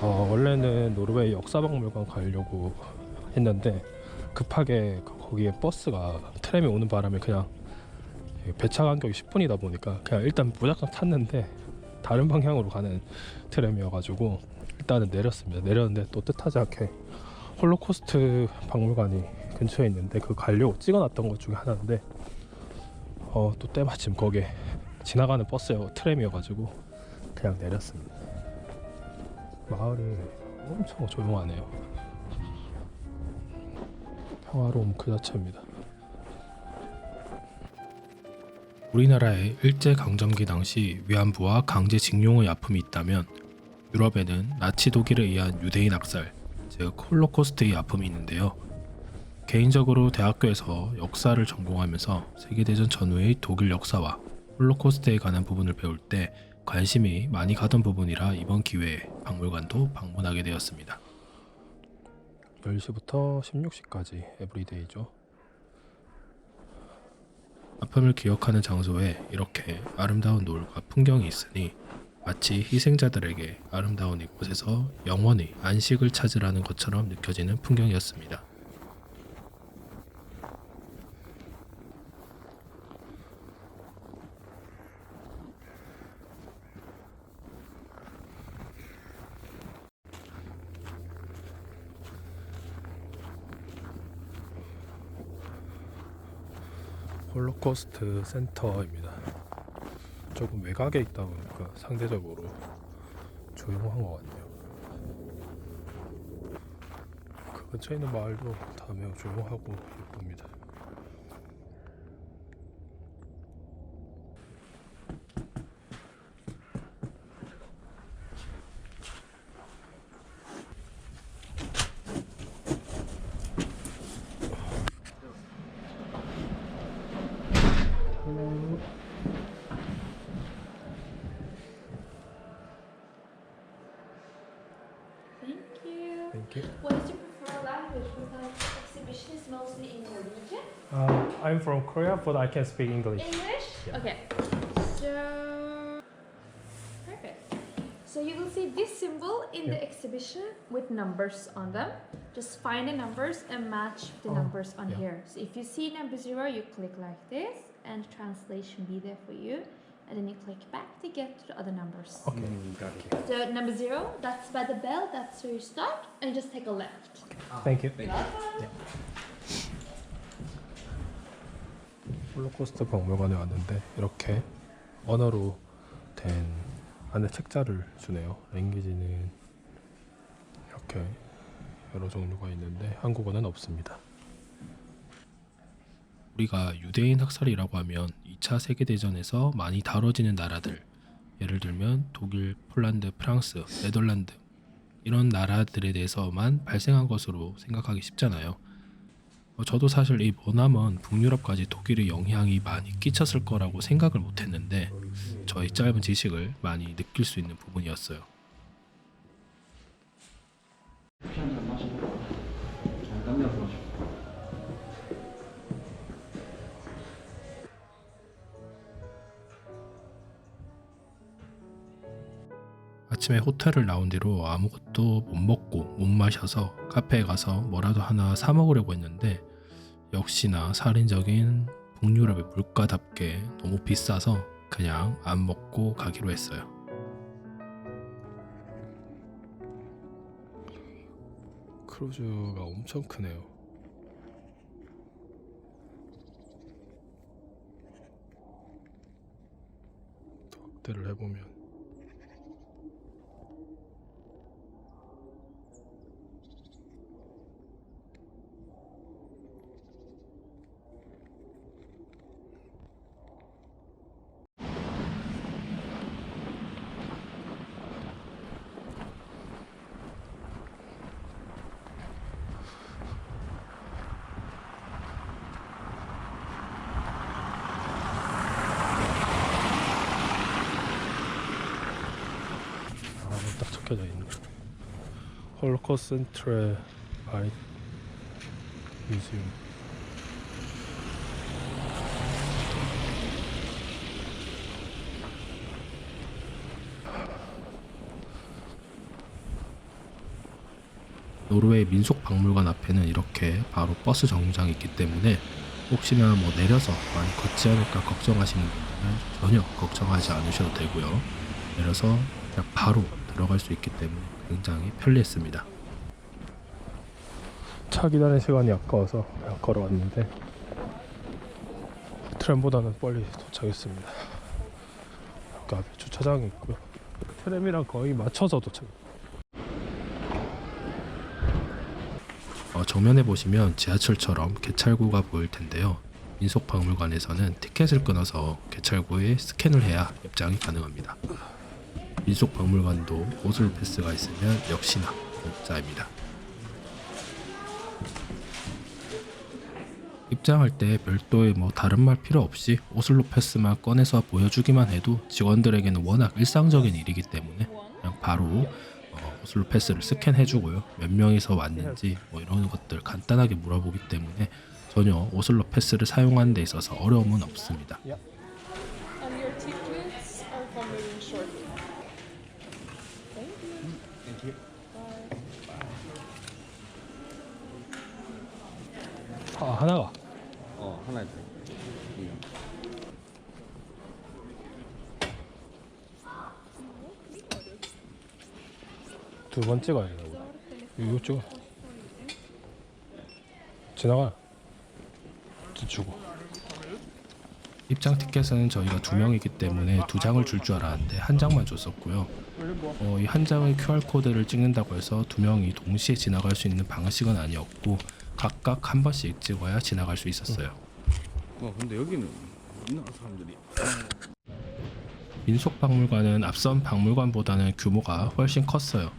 원래는 노르웨이 역사박물관 가려고 했는데 급하게 거기에 버스가 트램이 오는 바람에 그냥 배차 간격이 10분이다 보니까 그냥 일단 무작정 탔는데 다른 방향으로 가는 트램이어가지고 일단은 내렸습니다. 내렸는데 또 뜻하지 않게 홀로코스트 박물관이 근처에 있는데 그 가려고 찍어놨던 것 중에 하나인데 또 때마침 거기에 지나가는 버스여 트램이어가지고 그냥 내렸습니다. 마을이 엄청 조용하네요. 평화로움 그 자체입니다. 우리나라에 일제강점기 당시 위안부와 강제징용의 아픔이 있다면 유럽에는 나치 독일에 의한 유대인 학살, 즉 홀로코스트의 아픔이 있는데요. 개인적으로 대학교에서 역사를 전공하면서 세계대전 전후의 독일 역사와 홀로코스트에 관한 부분을 배울 때 관심이 많이 가던 부분이라 이번 기회에 박물관도 방문하게 되었습니다. 10시부터 16시까지 에브리데이죠. 아픔을 기억하는 장소에 이렇게 아름다운 노을과 풍경이 있으니 마치 희생자들에게 아름다운 이곳에서 영원히 안식을 찾으라는 것처럼 느껴지는 풍경이었습니다. 홀로코스트 센터입니다. 조금 외곽에 있다 보니까 상대적으로 조용한 것 같네요. 그 근처에 있는 마을도 다 매우 조용하고 예쁩니다. Thank you. Thank you. What is your preferred language? Because exhibition is mostly in Norwegian. I'm from Korea, but I can speak English. English? Yeah. Okay. So perfect. So you will see this symbol in the Yeah. exhibition with numbers on them. Just find the numbers and match the Oh, numbers on yeah. here. So if you see number 0, you click like this and translation be there for you. And then you click back to get to the other numbers. Okay. Got it. So number 0, that's by the bell, that's where you start. And you just take a left. Thank you. Thank you. 홀로코스트 박물관에 왔는데 이렇게 언어로 된 안에 책자를 주네요. 랭귀지는 이렇게 여러 종류가 있는데 한국어는 없습니다. 우리가 유대인 학살이라고 하면 2차 세계대전에서 많이 다뤄지는 나라들, 예를 들면 독일, 폴란드, 프랑스, 네덜란드 이런 나라들에 대해서만 발생한 것으로 생각하기 쉽잖아요. 저도 사실 이 머나먼 북유럽까지 독일의 영향이 많이 끼쳤을 거라고 생각을 못했는데 저의 짧은 지식을 많이 느낄 수 있는 부분이었어요. 커피 한잔 마시고 잘 담배가 마시고. 아침에 호텔을 나온 뒤로 아무것도 못 먹고 못 마셔서 카페에 가서 뭐라도 하나 사 먹으려고 했는데 역시나 살인적인 북유럽의 물가답게 너무 비싸서 그냥 안 먹고 가기로 했어요. 크루즈가 엄청 크네요. 확대를 해보면 딱 적혀져 있네. 홀로코스트 아이 뮤지엄. 노르웨이 민속박물관 앞에는 이렇게 바로 버스 정류장이 있기 때문에 혹시나 뭐 내려서 많이 걷지 않을까 걱정하시는 분들은 전혀 걱정하지 않으셔도 되고요. 내려서 그냥 바로 들어갈 수 있기 때문에 굉장히 편리했습니다. 차 기다리는 시간이 아까워서 그냥 걸어왔는데 트램보다는 빨리 도착했습니다. 여기 앞에 주차장이 있고요. 트램이랑 거의 맞춰서 도착. 정면에 보시면 지하철처럼 개찰구가 보일 텐데요. 민속박물관에서는 티켓을 끊어서 개찰구에 스캔을 해야 입장이 가능합니다. 민속박물관도 오슬로 패스가 있으면 역시나 공짜입니다. 입장할 때 별도의 다른 말 필요 없이 오슬로 패스만 꺼내서 보여주기만 해도 직원들에게는 워낙 일상적인 일이기 때문에 그냥 바로 오슬로 패스를 스캔해주고요. 몇 명이서 왔는지 이런 것들 간단하게 물어보기 때문에 전혀 오슬로 패스를 사용하는 데 있어서 어려움은 없습니다. And your tickets are coming shortly. Thank you. Bye. 하나가 하나 있어. 두 번 찍어야 돼. 이거 찍어. 지나가. 주고. 입장 티켓은 저희가 2명이기 때문에 2장을 줄 줄 알았는데 1장만 줬었고요. 이 1장의 QR코드를 찍는다고 해서 2명이 동시에 지나갈 수 있는 방식은 아니었고 각각 한 번씩 찍어야 지나갈 수 있었어요. 근데 여기는 있나 사람들이? 민속박물관은 앞선 박물관보다는 규모가 훨씬 컸어요.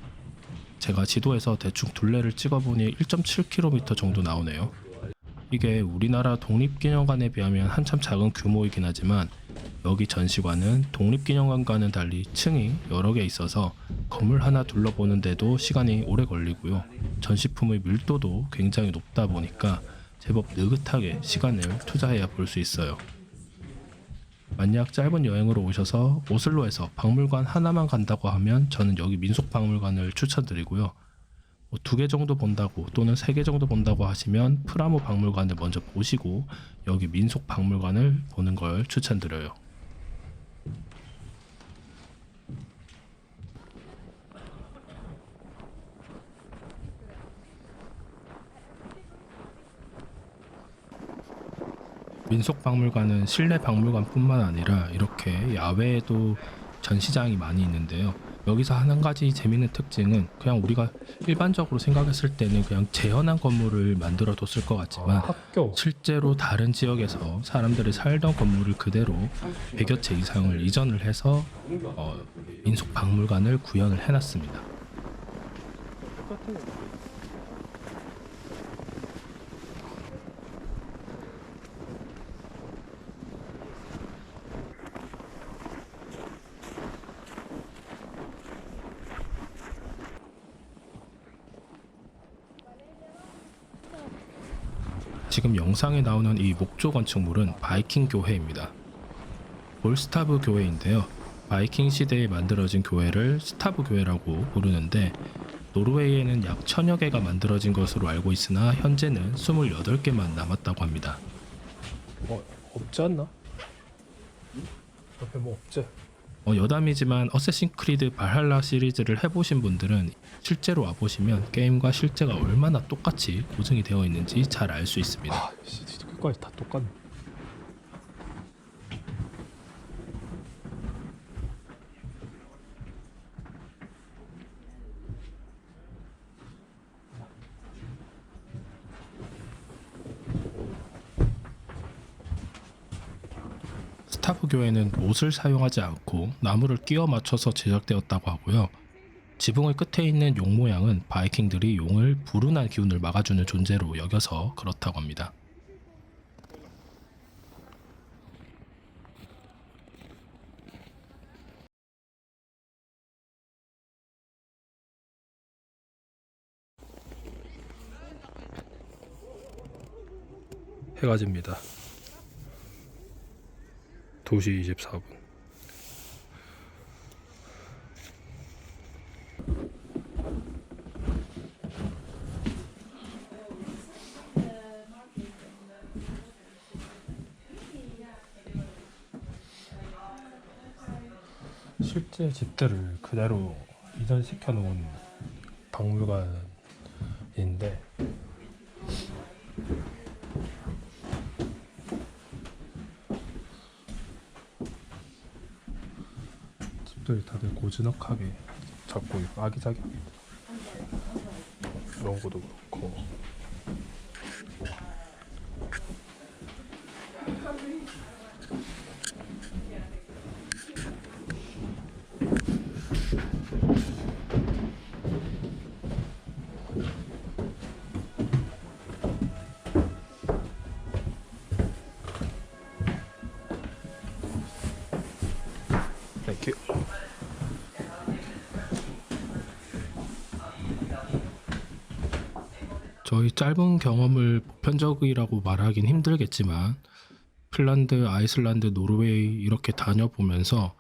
제가 지도에서 대충 둘레를 찍어보니 1.7km 정도 나오네요. 이게 우리나라 독립기념관에 비하면 한참 작은 규모이긴 하지만 여기 전시관은 독립기념관과는 달리 층이 여러 개 있어서 건물 하나 둘러보는데도 시간이 오래 걸리고요. 전시품의 밀도도 굉장히 높다 보니까 제법 느긋하게 시간을 투자해야 볼 수 있어요. 만약 짧은 여행으로 오셔서 오슬로에서 박물관 하나만 간다고 하면 저는 여기 민속박물관을 추천드리고요. 2개 정도 본다고 또는 3개 정도 본다고 하시면 프라모 박물관을 먼저 보시고 여기 민속박물관을 보는 걸 추천드려요. 민속박물관은 실내 박물관뿐만 아니라 이렇게 야외에도 전시장이 많이 있는데요. 여기서 한 가지 재미있는 특징은 그냥 우리가 일반적으로 생각했을 때는 그냥 재현한 건물을 만들어 뒀을 것 같지만 실제로 다른 지역에서 사람들이 살던 건물을 그대로 100여 채 이상을 이전을 해서 민속박물관을 구현을 해놨습니다. 지금 영상에 나오는 이 목조 건축물은 바이킹 교회입니다. 볼스타브 교회인데요. 바이킹 시대에 만들어진 교회를 스타브 교회라고 부르는데 노르웨이에는 약 1000여 개가 만들어진 것으로 알고 있으나 현재는 28개만 남았다고 합니다. 없지 않나? 옆에 뭐 없지? 여담이지만 어쌔신 크리드 발할라 시리즈를 해보신 분들은 실제로 와보시면 게임과 실제가 얼마나 똑같이 고증이 되어 있는지 잘 알 수 있습니다. 끝까지 다 똑같네. 스타브 교회는 못을 사용하지 않고 나무를 끼워 맞춰서 제작되었다고 하고요. 지붕의 끝에 있는 용 모양은 바이킹들이 용을 불운한 기운을 막아주는 존재로 여겨서 그렇다고 합니다. 해가 집니다. 2시 24분. 실제 집들을 그대로 이전시켜 놓은 박물관인데 집들이 다들 고즈넉하게 잡고 있고 아기자기하게 이런 것도 그렇고 땡큐. 저희 짧은 경험을 보편적이라고 말하긴 힘들겠지만 핀란드, 아이슬란드, 노르웨이 이렇게 다녀보면서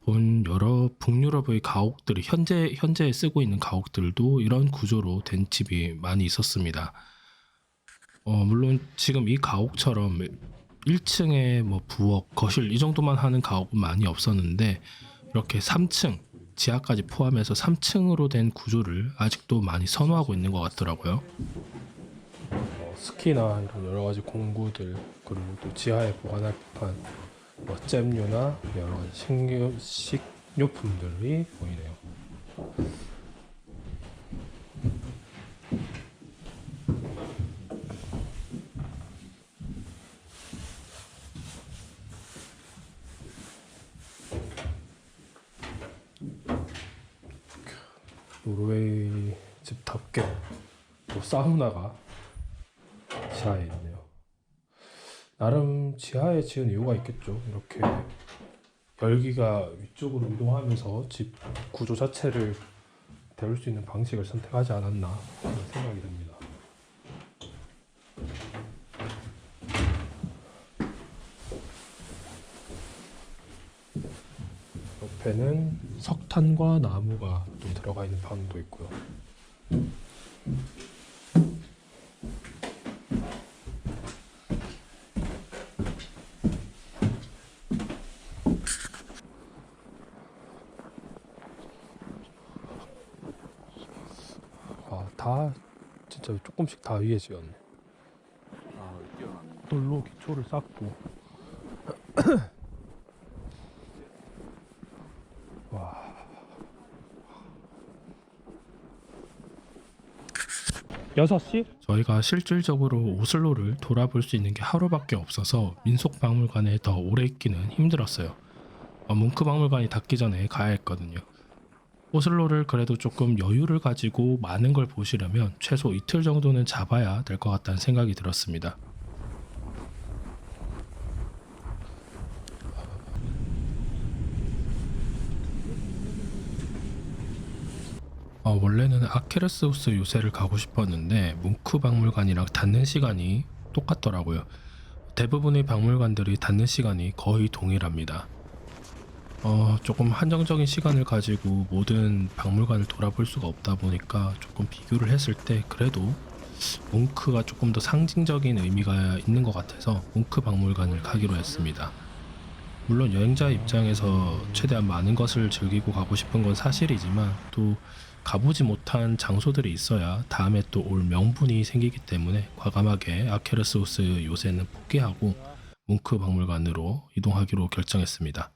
본 여러 북유럽의 가옥들이 현재 쓰고 있는 가옥들도 이런 구조로 된 집이 많이 있었습니다. 물론 지금 이 가옥처럼 1층에 뭐 부엌, 거실 이 정도만 하는 가옥은 많이 없었는데 이렇게 3층, 지하까지 포함해서 3층으로 된 구조를 아직도 많이 선호하고 있는 것 같더라고요. 스키나 이런 여러 가지 공구들 그리고 또 지하에 보관할 법한 뭐 잼류나 여러 가지 식료품들이 보이네요. 노르웨이 집답게 또 사우나가 지하에 있네요. 나름 지하에 지은 이유가 있겠죠. 이렇게 열기가 위쪽으로 이동하면서 집 구조 자체를 데울 수 있는 방식을 선택하지 않았나 그런 생각이 듭니다. 옆에는 석탄과 나무가 좀 들어가 있는 방도 있고요. 다 진짜 조금씩 다 위에 지었네. 돌로 기초를 쌓고 와. 6시? 저희가 실질적으로 오슬로를 돌아볼 수 있는 게 하루밖에 없어서 민속박물관에 더 오래 있기는 힘들었어요. 뭉크 박물관이 닫기 전에 가야 했거든요. 오슬로를 그래도 조금 여유를 가지고 많은 걸 보시려면 최소 이틀 정도는 잡아야 될 것 같다는 생각이 들었습니다. 원래는 아케르스우스 요새를 가고 싶었는데 뭉크 박물관이랑 닫는 시간이 똑같더라고요. 대부분의 박물관들이 닫는 시간이 거의 동일합니다. 조금 한정적인 시간을 가지고 모든 박물관을 돌아볼 수가 없다 보니까 조금 비교를 했을 때 그래도 뭉크가 조금 더 상징적인 의미가 있는 것 같아서 뭉크 박물관을 가기로 했습니다. 물론 여행자 입장에서 최대한 많은 것을 즐기고 가고 싶은 건 사실이지만 또 가보지 못한 장소들이 있어야 다음에 또 올 명분이 생기기 때문에 과감하게 아케르스우스 요새는 포기하고 뭉크 박물관으로 이동하기로 결정했습니다.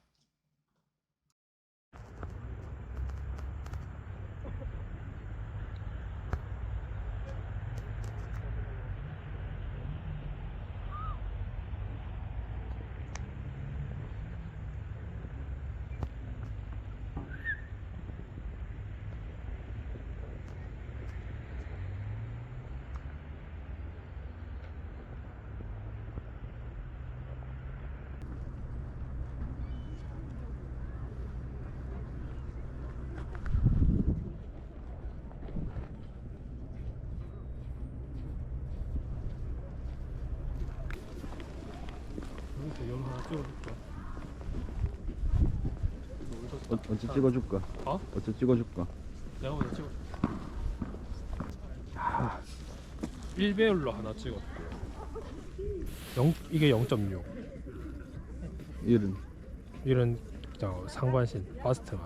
배경 하나 찍어줄까? 어찌 찍어줄까? 어찌 찍어줄까? 내가 먼저 찍어줄게. 1배율로 하나 찍었고 이게 0.6 일은 일은 상반신 파스트만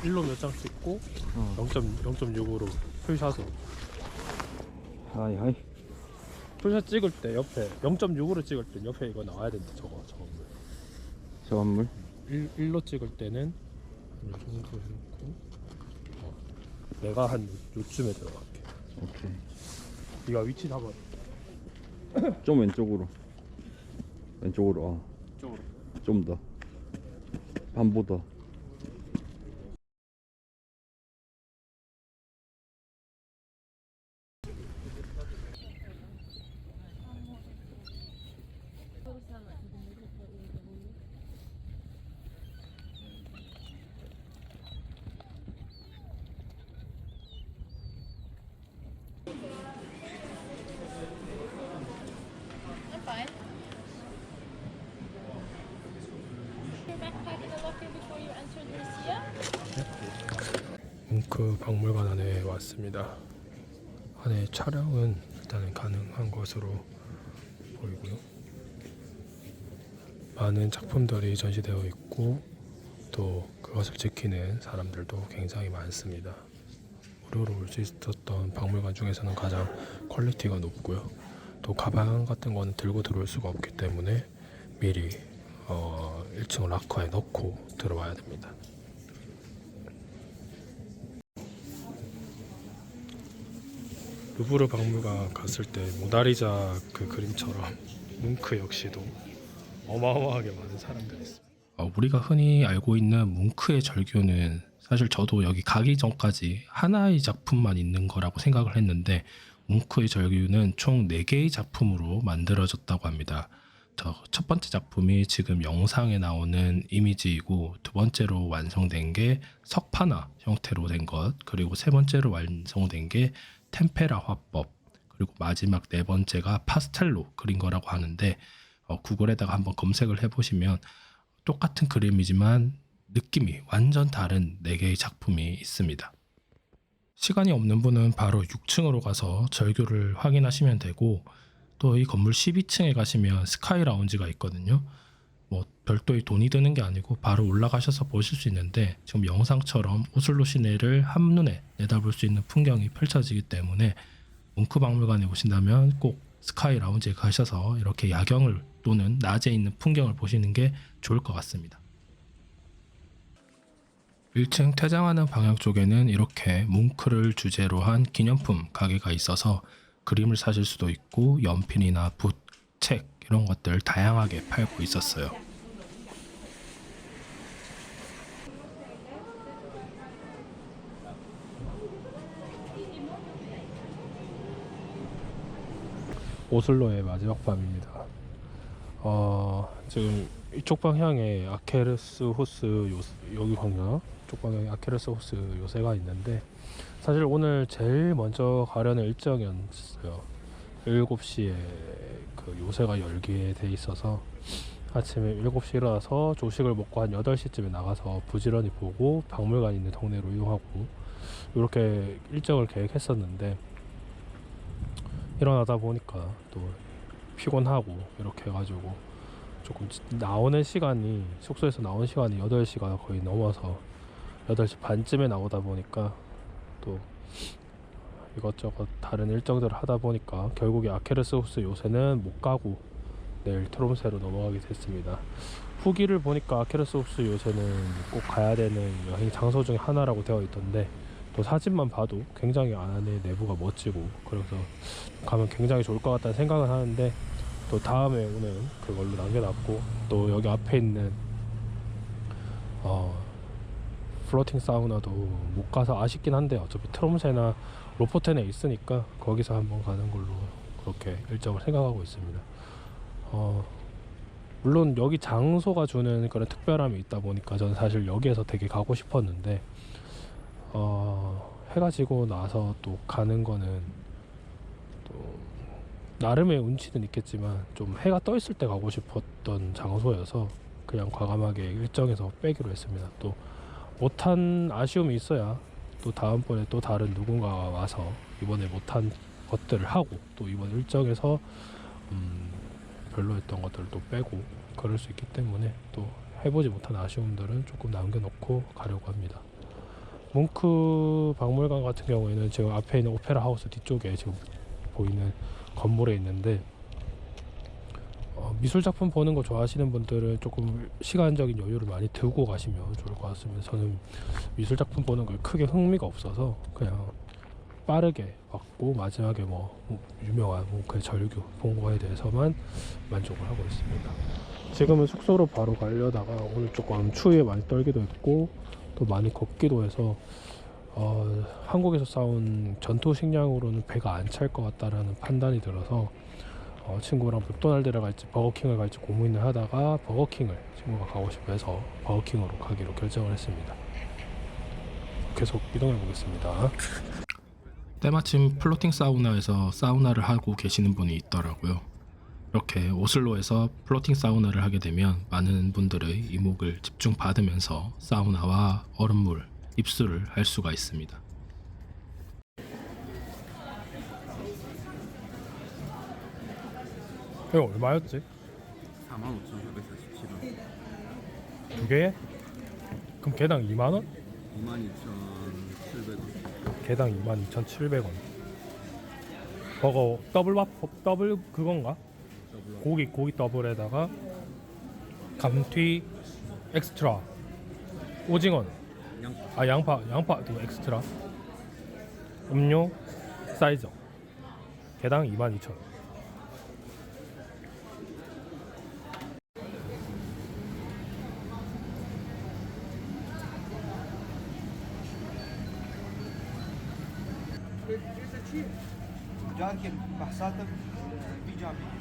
1로 몇 장 찍고 0.6으로 풀샷으로 하이 하이. 풀샷 찍을 때 옆에 0.6으로 찍을 때 옆에 이거 나와야 된다. 저거 저 건물. 1로 찍을 때는 이 정도 해놓고 내가 한 요쯤에 들어갈게. 오케이. 네가 위치 잡아. 좀 왼쪽으로. 왼쪽으로. 이쪽으로. 좀 더. 반보다. I'm fine. Your backpack in the locker before you enter the museum. 뭉크 박물관 안에 왔습니다. 안에 촬영은 일단은 가능한 것으로 보이고요. 많은 작품들이 전시되어 있고 또 그것을 지키는 사람들도 굉장히 많습니다. 무료로 올 수 있었던 박물관 중에서는 가장 퀄리티가 높고요. 또 가방 같은 거는 들고 들어올 수가 없기 때문에 미리 1층 락커에 넣고 들어와야 됩니다. 루브르 박물관 갔을 때 모나리자 그 그림처럼 뭉크 역시도 어마어마하게 많은 사람들이 있습니다. 우리가 흔히 알고 있는 뭉크의 절규는 사실 저도 여기 가기 전까지 하나의 작품만 있는 거라고 생각을 했는데 뭉크의 절규는 총 4개의 작품으로 만들어졌다고 합니다. 첫 번째 작품이 지금 영상에 나오는 이미지이고 두 번째로 완성된 게 석판화 형태로 된 것, 그리고 세 번째로 완성된 게 템페라 화법, 그리고 마지막 네 번째가 파스텔로 그린 거라고 하는데 구글에다가 한번 검색을 해보시면 똑같은 그림이지만 느낌이 완전 다른 4개의 작품이 있습니다. 시간이 없는 분은 바로 6층으로 가서 절규를 확인하시면 되고 또 이 건물 12층에 가시면 스카이 라운지가 있거든요. 뭐 별도의 돈이 드는 게 아니고 바로 올라가셔서 보실 수 있는데 지금 영상처럼 오슬로 시내를 한눈에 내다볼 수 있는 풍경이 펼쳐지기 때문에 뭉크 박물관에 오신다면 꼭 스카이 라운지에 가셔서 이렇게 야경을 또는 낮에 있는 풍경을 보시는 게 좋을 것 같습니다. 1층 퇴장하는 방향 쪽에는 이렇게 뭉크를 주제로 한 기념품 가게가 있어서 그림을 사실 수도 있고 연필이나 붓, 책 이런 것들 다양하게 팔고 있었어요. 오슬로의 마지막 밤입니다. 지금 이쪽 방향에 아케르스 호스 여기 방향 이쪽 방향에 아케르스 호스 요새가 있는데 사실 오늘 제일 먼저 가려는 일정이었어요. 7시에 그 요새가 열게 돼 있어서 아침에 7시에 일어나서 조식을 먹고 한 8시쯤에 나가서 부지런히 보고 박물관 있는 동네로 이동하고 이렇게 일정을 계획했었는데 일어나다 보니까 또 피곤하고 이렇게 해가지고 조금 나오는 시간이 숙소에서 나오는 시간이 8시가 거의 넘어서 8시 반쯤에 나오다 보니까 또 이것저것 다른 일정들을 하다 보니까 결국에 아케르스 호스 요새는 못 가고 내일 트롬세로 넘어가게 됐습니다. 후기를 보니까 아케르스 호스 요새는 꼭 가야 되는 여행 장소 중에 하나라고 되어 있던데 또 사진만 봐도 굉장히 안에 내부가 멋지고 그래서 가면 굉장히 좋을 것 같다는 생각은 하는데 또 다음에 오늘 그걸로 남겨놨고 또 여기 앞에 있는 플로팅 사우나도 못 가서 아쉽긴 한데 어차피 트롬세나 로포텐에 있으니까 거기서 한번 가는 걸로 그렇게 일정을 생각하고 있습니다. 물론 여기 장소가 주는 그런 특별함이 있다 보니까 저는 사실 여기에서 되게 가고 싶었는데 해가 지고 나서 또 가는 거는 또 나름의 운치는 있겠지만 좀 해가 떠 있을 때 가고 싶었던 장소여서 그냥 과감하게 일정에서 빼기로 했습니다. 또 못한 아쉬움이 있어야 또 다음번에 또 다른 누군가가 와서 이번에 못한 것들을 하고 또 이번 일정에서 별로였던 것들도 빼고 그럴 수 있기 때문에 또 해보지 못한 아쉬움들은 조금 남겨놓고 가려고 합니다. 뭉크 박물관 같은 경우에는 지금 앞에 있는 오페라 하우스 뒤쪽에 지금 보이는 건물에 있는데 미술 작품 보는 거 좋아하시는 분들은 조금 시간적인 여유를 많이 두고 가시면 좋을 것 같습니다. 저는 미술 작품 보는 걸 크게 흥미가 없어서 그냥 빠르게 봤고 마지막에 뭐 유명한 뭉크의 절규 본 거에 대해서만 만족을 하고 있습니다. 지금은 숙소로 바로 가려다가 오늘 조금 추위에 많이 떨기도 했고 또 많이 걷기도 해서 한국에서 사온 전투 식량으로는 배가 안 찰 것 같다라는 판단이 들어서 친구랑 맥도날드를 갈지 버거킹을 갈지 고민을 하다가 버거킹을 친구가 가고 싶어 해서 버거킹으로 가기로 결정을 했습니다. 계속 이동해 보겠습니다. 때마침 플로팅 사우나에서 사우나를 하고 계시는 분이 있더라고요. 이렇게 오슬로에서 플로팅 사우나를 하게 되면 많은 분들의 이목을 집중받으면서 사우나와 얼음물 입수를 할 수가 있습니다. 이거 얼마였지? 45,447원. 두 개에? 그럼 개당 2만원? 22,700원. 개당 22,700원. 버거 더블 그건가? 고기 더블에다가 감튀 엑스트라 오징어 양파 또 엑스트라 음료 사이즈 개당 22,000원. جاكر بحثاتك في جامعة